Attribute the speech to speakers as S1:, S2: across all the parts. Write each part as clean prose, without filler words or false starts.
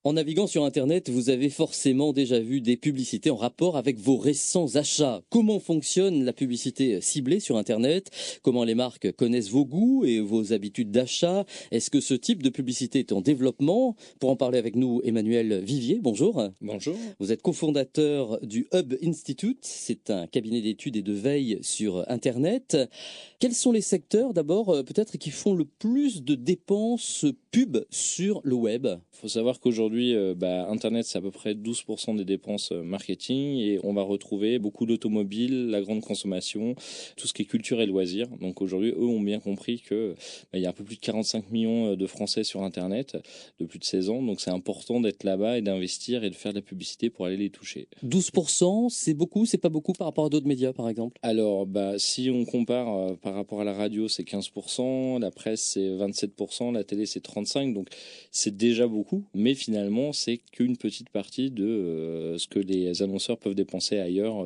S1: En naviguant sur Internet, vous avez forcément déjà vu des publicités en rapport avec vos récents achats. Comment fonctionne la publicité ciblée sur Internet? Comment les marques connaissent vos goûts et vos habitudes d'achat? Est-ce que ce type de publicité est en développement? Pour en parler avec nous, Emmanuel Vivier, bonjour.
S2: Bonjour.
S1: Vous êtes cofondateur du Hub Institute. C'est un cabinet d'études et de veille sur Internet. Quels sont les secteurs, d'abord, peut-être, qui font le plus de dépenses pub sur le web?
S2: Il faut savoir qu'aujourd'hui, Internet, c'est à peu près 12% des dépenses marketing et on va retrouver beaucoup d'automobiles, la grande consommation, tout ce qui est culture et loisirs. Donc aujourd'hui, eux ont bien compris que il y a un peu plus de 45 millions de Français sur Internet de plus de 16 ans. Donc c'est important d'être là-bas et d'investir et de faire de la publicité pour aller les toucher.
S1: 12%, c'est beaucoup, c'est pas beaucoup par rapport à d'autres médias, par exemple?
S2: Alors, si on compare par rapport à la radio, c'est 15%, la presse, c'est 27%, la télé, c'est 35%. Donc c'est déjà beaucoup. Mais finalement, c'est qu'une petite partie de ce que les annonceurs peuvent dépenser ailleurs.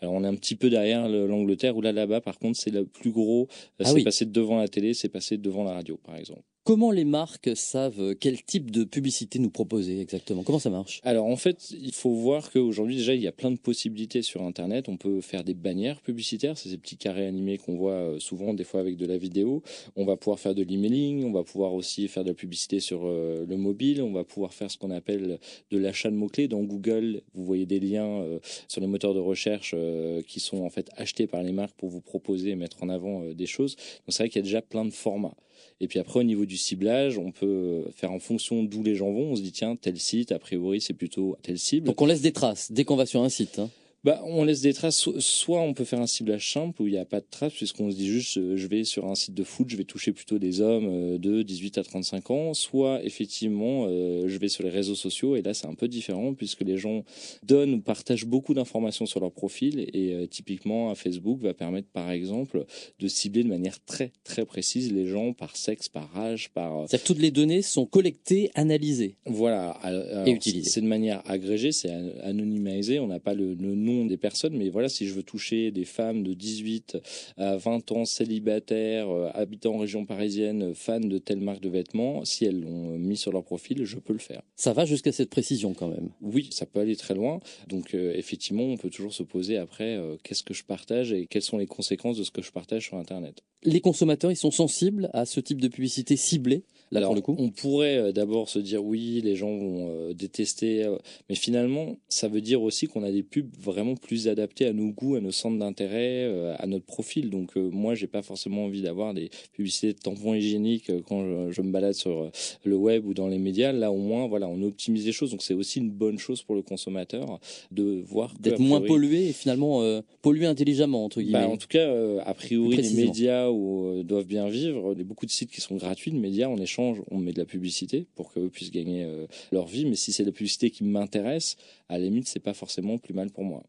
S2: Alors, on est un petit peu derrière l'Angleterre, où là-bas, par contre, c'est le plus gros. C'est passé devant la télé, c'est passé devant la radio, par exemple.
S1: Comment les marques savent quel type de publicité nous proposer exactement? Comment ça marche?
S2: Alors en fait, il faut voir qu'aujourd'hui déjà il y a plein de possibilités sur Internet. On peut faire des bannières publicitaires, c'est ces petits carrés animés qu'on voit souvent des fois avec de la vidéo. On va pouvoir faire de l'emailing, on va pouvoir aussi faire de la publicité sur le mobile. On va pouvoir faire ce qu'on appelle de l'achat de mots-clés. Dans Google, vous voyez des liens sur les moteurs de recherche qui sont en fait achetés par les marques pour vous proposer et mettre en avant des choses. Donc c'est vrai qu'il y a déjà plein de formats. Et puis après, au niveau du ciblage, on peut faire en fonction d'où les gens vont. On se dit, tiens, tel site, a priori, c'est plutôt telle cible.
S1: Donc on laisse des traces dès qu'on va sur un site, hein.
S2: On laisse des traces. Soit on peut faire un ciblage simple où il n'y a pas de traces, puisqu'on se dit juste, je vais sur un site de foot, je vais toucher plutôt des hommes de 18 à 35 ans. Soit effectivement, je vais sur les réseaux sociaux et là c'est un peu différent puisque les gens donnent ou partagent beaucoup d'informations sur leur profil et typiquement Facebook va permettre par exemple de cibler de manière très très précise les gens par sexe, par âge, par...
S1: C'est-à-dire que toutes les données sont collectées, analysées.
S2: Voilà.
S1: Et utilisées.
S2: C'est de manière agrégée, c'est anonymisé, on n'a pas le nom des personnes, mais voilà, si je veux toucher des femmes de 18 à 20 ans, célibataires, habitant en région parisienne, fans de telle marque de vêtements, si elles l'ont mis sur leur profil, je peux le faire.
S1: Ça va jusqu'à cette précision quand même.
S2: Oui, ça peut aller très loin. Donc effectivement, on peut toujours se poser après qu'est-ce que je partage et quelles sont les conséquences de ce que je partage sur Internet.
S1: Les consommateurs, ils sont sensibles à ce type de publicité ciblée, là.
S2: Alors,
S1: pour le coup?
S2: on pourrait d'abord se dire oui, les gens vont détester, mais finalement, ça veut dire aussi qu'on a des pubs vraiment plus adaptées à nos goûts, à nos centres d'intérêt, à notre profil. Donc moi, j'ai pas forcément envie d'avoir des publicités de tampons hygiéniques quand je me balade sur le web ou dans les médias. Là, au moins, voilà, on optimise les choses. Donc c'est aussi une bonne chose pour le consommateur de voir
S1: d'être moins pollué et finalement pollué intelligemment, entre guillemets.
S2: En tout cas, a priori, les médias doivent bien vivre. Il y a beaucoup de sites qui sont gratuits, de médias. En échange, on met de la publicité pour qu'eux puissent gagner leur vie. Mais si c'est la publicité qui m'intéresse, à la limite, c'est pas forcément plus mal pour moi.